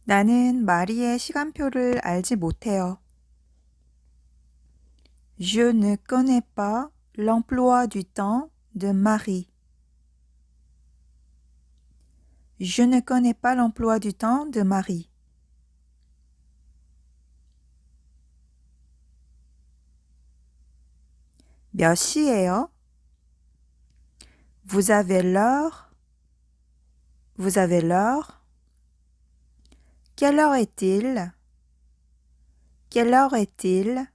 나는 마리의 시간표를 알지 못해요. Je ne connais pas l'emploi du temps de Marie. Je ne connais pas l'emploi du temps de Marie. 몇 시예요? Vous avez l'heure? Vous avez l'heure? Quelle heure est-il? Quelle heure est-il?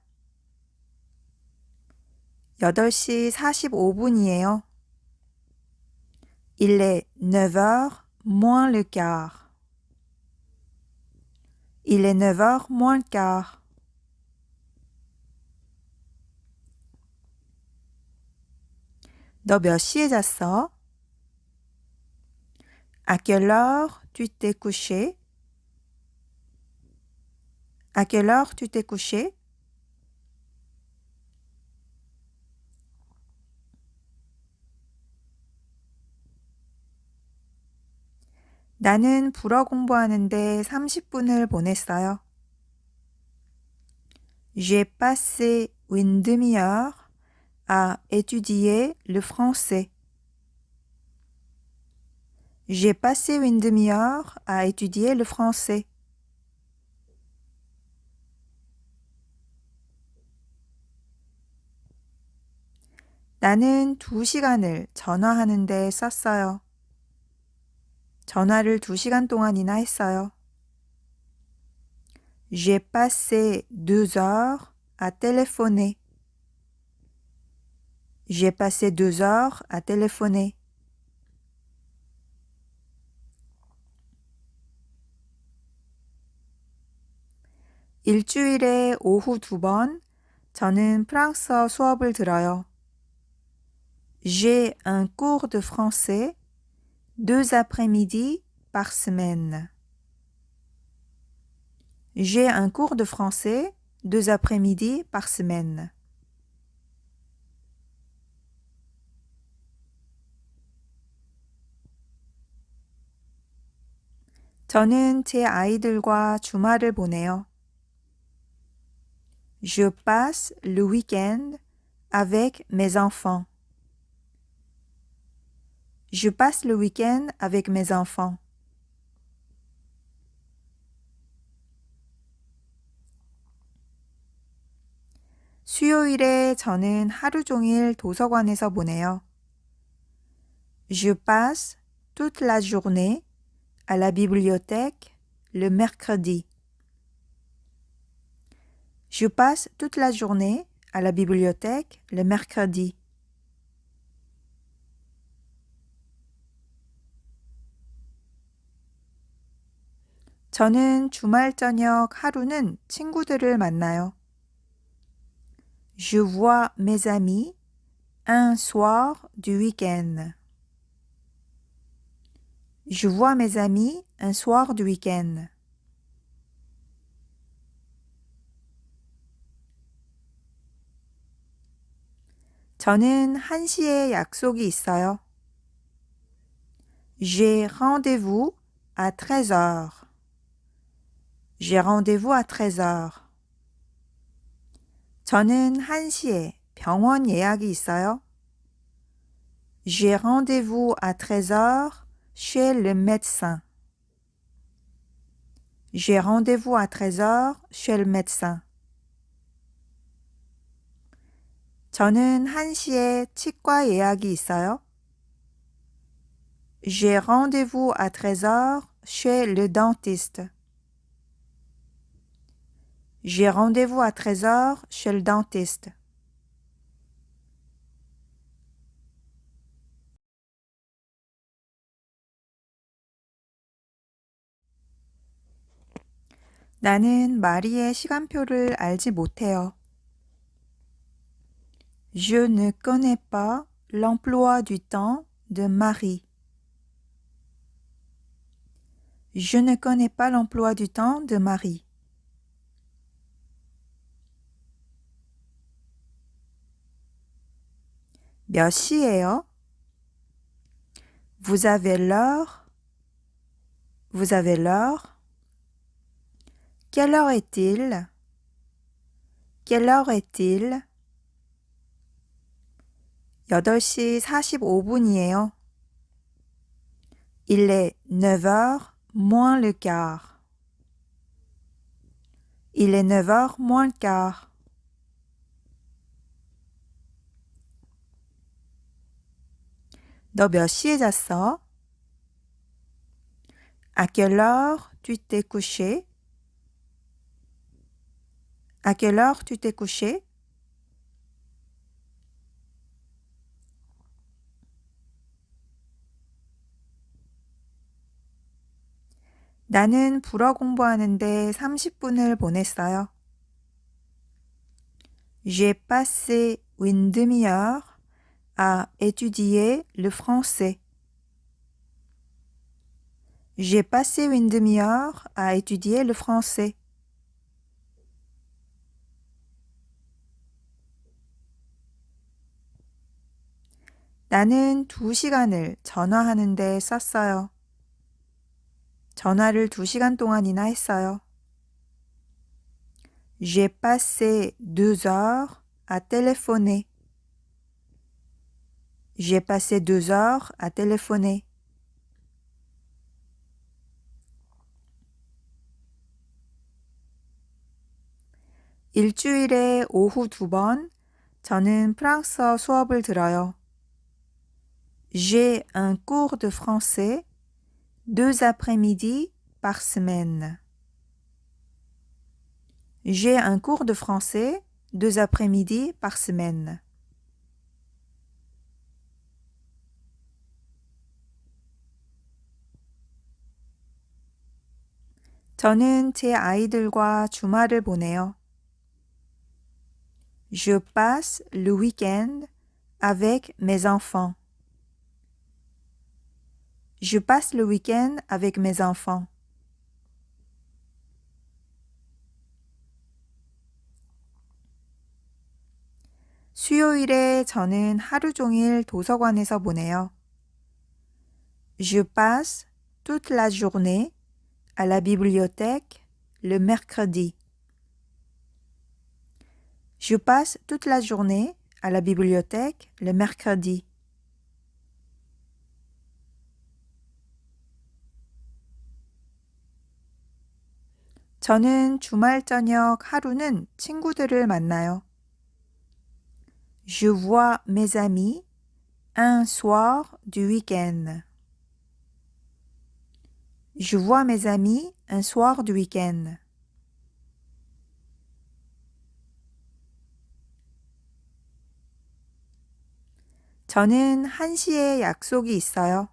8시 45분이에요. Il est 9 heures moins le quart. Il est 9 heures moins le quart. 너 몇 시에 잤어? À quelle heure tu t'es couché? À quelle heure tu t'es couché? 나는 불어 공부하는데 30분을 보냈어요. J'ai passé une demi-heure à étudier le français. J'ai passé une demi-heure à étudier le français. 나는 2시간을 전화하는데 썼어요. 전화를 2시간 동안이나 했어요. J'ai passé 2 heures à téléphoner. J'ai passé 2 heures à téléphoner. 일주일에 오후 2번 저는 프랑스어 수업을 들어요. J'ai un cours de français 2 après-midi par semaine. J'ai un cours de français 2 après-midi par semaine. 저는 제 아이들과 주말을 보내요. Je passe le week-end avec mes enfants. Je passe le week-end avec mes enfants. 수요일에 저는 하루 종일 도서관에서 보내요. Je passe toute la journée à la bibliothèque le mercredi. Je passe toute la journée à la bibliothèque le mercredi. 저는 주말 저녁 하루는 친구들을 만나요. Je vois mes amis un soir du week-end. Je vois mes amis un soir du week-end. 저는 1시에 약속이 있어요. J'ai rendez-vous à 13 heures. J'ai rendez-vous à 13 heures. 저는 1시에 병원 예약이 있어요. J'ai rendez-vous à 13 heures chez le médecin. J'ai rendez-vous à 13 heures chez le médecin. 저는 1시에 치과 예약이 있어요. J'ai rendez-vous à 13 heures chez le dentiste. J'ai rendez-vous à 13 heures chez le dentiste. 나는 마리의 시간표를 알지 못해요. Je ne connais pas l'emploi du temps de Marie. Je ne connais pas l'emploi du temps de Marie. 몇 시예요? Vous avez l'heure? Vous avez l'heure? Quelle heure est-il? Quelle heure est-il? 8시 45분이에요. Il est 9 heures moins le quart. Il est 9 heures moins le quart. 너 몇 시에 잤어? À quelle heure tu t'es couché? À quelle heure tu t'es couché? 나는 불어 공부하는데 30분을 보냈어요. J'ai passé une demi-heure à étudier le français. J'ai passé une demi-heure à étudier le français. 나는 2시간을 전화하는데 썼어요. 전화를 2시간 동안이나 했어요. J'ai passé 2 heures à téléphoner. J'ai passé 2 heures à téléphoner. 일주일에 오후 2번 저는 프랑스어 수업을 들어요. J'ai un cours de français 2 après-midi par semaine. J'ai un cours de français 2 après-midi par semaine. 저는 제 아이들과 주말을 보내요. Je passe le week-end avec mes enfants. Je passe le week-end avec mes enfants. 수요일에 저는 하루 종일 도서관에서 보내요. Je passe toute la journée à la bibliothèque le mercredi. Je passe toute la journée à la bibliothèque le mercredi. 저는 주말 저녁 하루는 친구들을 만나요. Je vois mes amis un soir du week-end. Je vois mes amis un soir du week-end. 저는 1시에 약속이 있어요.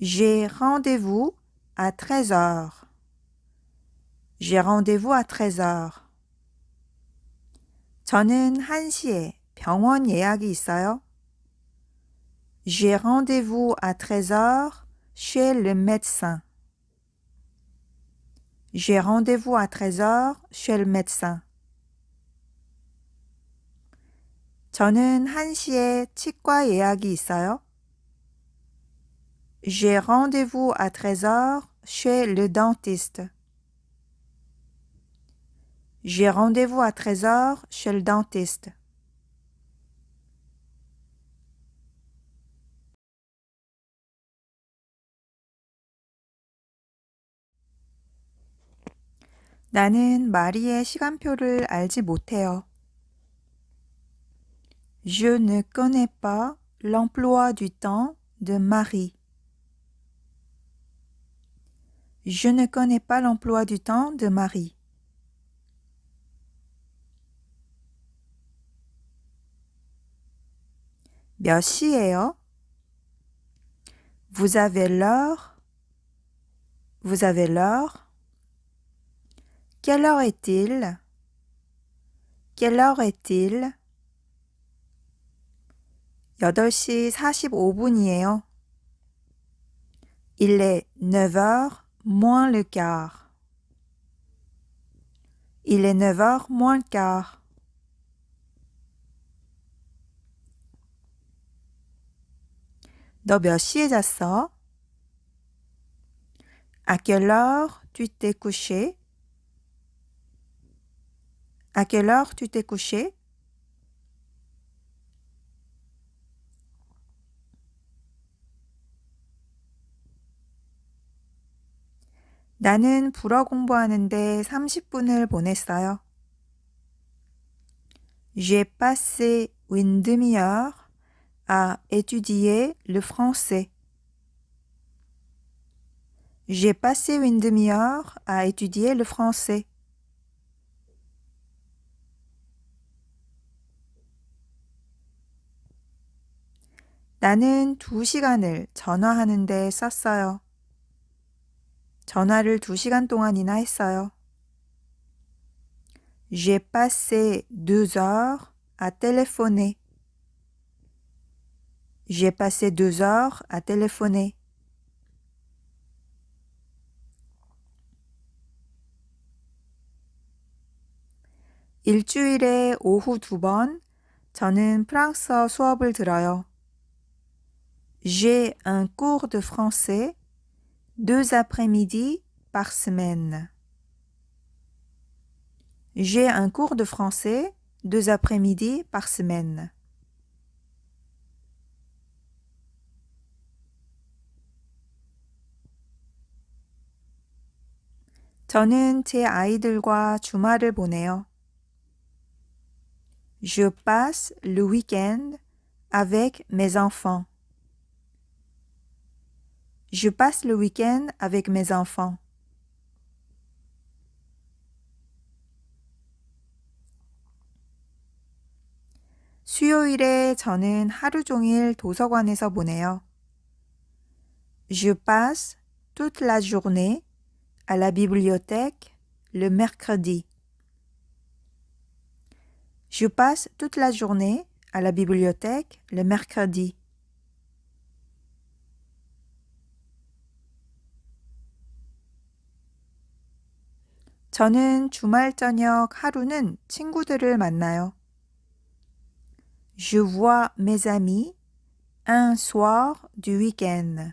J'ai rendez-vous à 13 heures. J'ai rendez-vous à 13 heures. 저는 1시에 병원 예약이 있어요. J'ai rendez-vous à 13 heures chez le médecin. J'ai rendez-vous à 13 heures chez le médecin. 저는 1시에 치과 예약이 있어요. J'ai rendez-vous à 13 heures chez le dentiste. J'ai rendez-vous à 13 heures chez le dentiste. 나는 마리의 시간표를 알지 못해요. Je ne connais pas l'emploi du temps de Marie. Je ne connais pas l'emploi du temps de Marie. 몇 시예요? Vous avez l'heure? Vous avez l'heure? Quelle heure est-il? Quelle heure est-il? 8시 45분이에요. Il est 9 heures moins le quart. Il est 9 heures moins le quart. 너 몇 시에 잤어? À quelle heure tu t'es couché? À quelle heure tu t'es couché? 나는 불어 공부하는데 30분을 보냈어요. J'ai passé une demi-heure à étudier le français. J'ai passé une demi-heure à étudier le français. 나는 2시간을 전화하는데 썼어요. 전화를 2시간 동안이나 했어요. J'ai passé 2 heures à téléphoner. J'ai passé 2 heures à téléphoner. 일주일에 오후 2번 저는 프랑스어 수업을 들어요. J'ai un cours de français 2 après-midi par semaine. J'ai un cours de français 2 après-midi par semaine. 저는 제 아이들과 주말을 보내요. Je passe le week-end avec mes enfants. Je passe le week-end avec mes enfants. 수요일에 저는 하루 종일 도서관에서 보내요. Je passe toute la journée à la bibliothèque le mercredi. Je passe toute la journée à la bibliothèque le mercredi. 저는 주말 저녁 하루는 친구들을 만나요. Je vois mes amis un soir du week-end.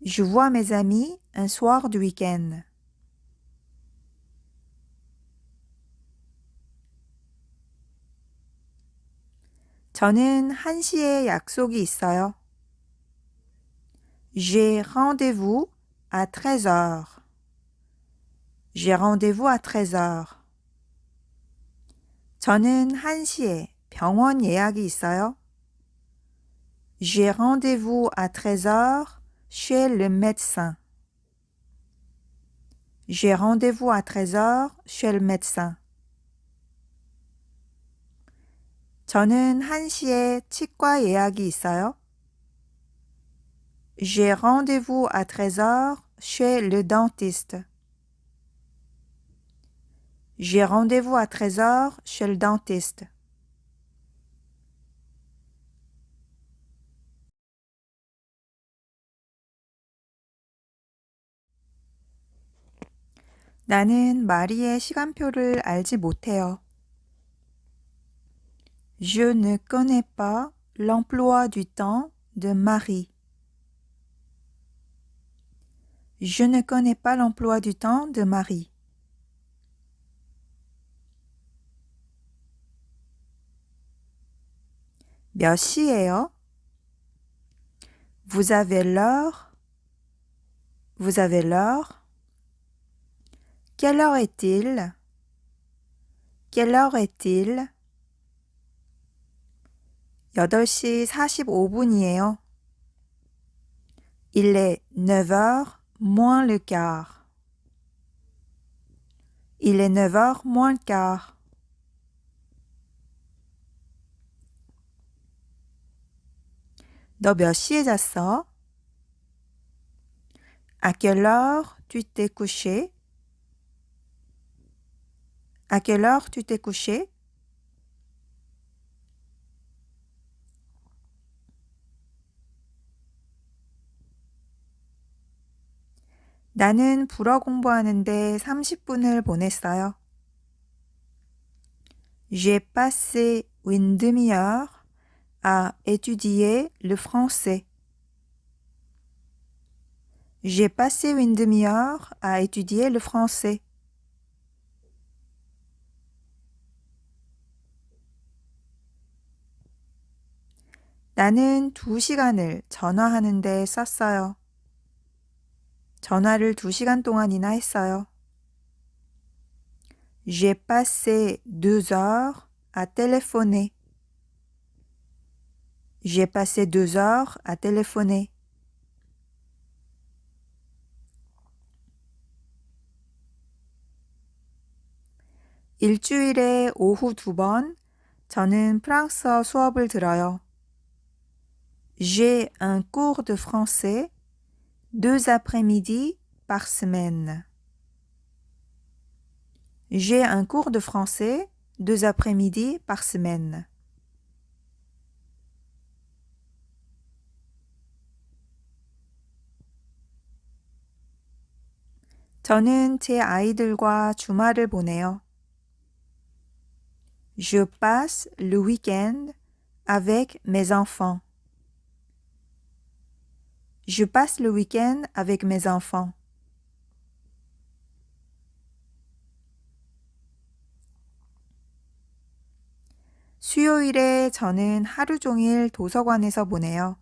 Je vois mes amis un soir du week-end. 저는 1시에 약속이 있어요. J'ai rendez-vous à 13 heures. J'ai rendez-vous à 13 heures. 저는 1시에 병원 예약이 있어요. J'ai rendez-vous à 13 heures chez le médecin. J'ai rendez-vous à 13 heures chez le médecin. 저는 1시에 치과 예약이 있어요. J'ai rendez-vous à 13 heures chez le dentiste. J'ai rendez-vous à 13 heures chez le dentiste. 나는 마리의 시간표를 알지 못해요. Je ne connais pas l'emploi du temps de Marie. Je ne connais pas l'emploi du temps de Marie. 몇 시예요? Vous avez l'heure? Vous avez l'heure? Quelle heure est-il? Quelle heure est-il? 8시 45분이에요. Il est 9 heures moins le quart. Il est 9 heures moins le quart. 너 몇 시에 잤어? À quelle heure tu t'es couché? À quelle heure tu t'es couché? 나는 불어 공부하는데 30분을 보냈어요. J'ai passé une demi-heure à étudier le français. J'ai passé une demi-heure à étudier le français. 나는 2시간을 전화하는 데 썼어요. 전화를 2시간 동안이나 했어요. J'ai passé 2 heures à téléphoner. J'ai passé 2 heures à téléphoner. 일주일에 오후 2번 저는 프랑스어 수업을 들어요. J'ai un cours de français 2 après-midi par semaine. J'ai un cours de français 2 après-midi par semaine. 저는 제 아이들과 주말을 보내요. Je passe le week-end avec mes enfants. Je passe le week-end avec mes enfants. 수요일에 저는 하루 종일 도서관에서 보내요.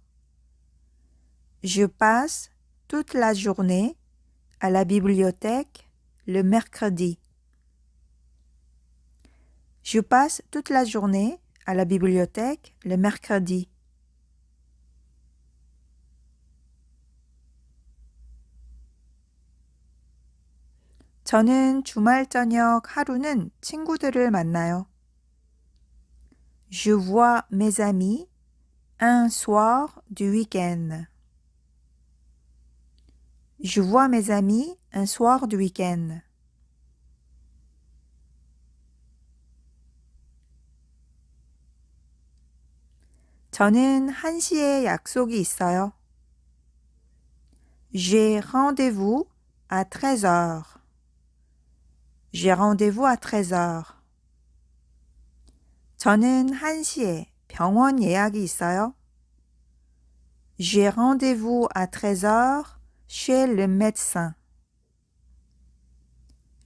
Je passe toute la journée à la bibliothèque le mercredi. Je passe toute la journée à la bibliothèque le mercredi. 저는 주말 저녁 하루는 친구들을 만나요. Je vois mes amis un soir du week-end. Je vois mes amis un soir du week-end. 저는 1시에 약속이 있어요. J'ai rendez-vous à 13 heures. J'ai rendez-vous à 13 heures. 저는 1시에 병원 예약이 있어요. J'ai rendez-vous à 13 heures chez le médecin.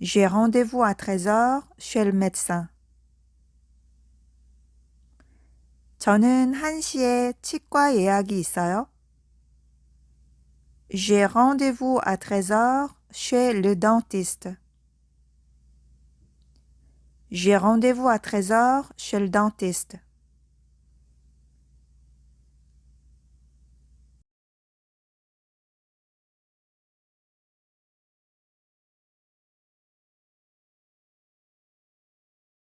J'ai rendez-vous à 13 heures chez le médecin. 저는 1시에 치과 예약이 있어요. J'ai rendez-vous à 13 heures chez le dentiste. J'ai rendez-vous à 13 heures chez le dentiste.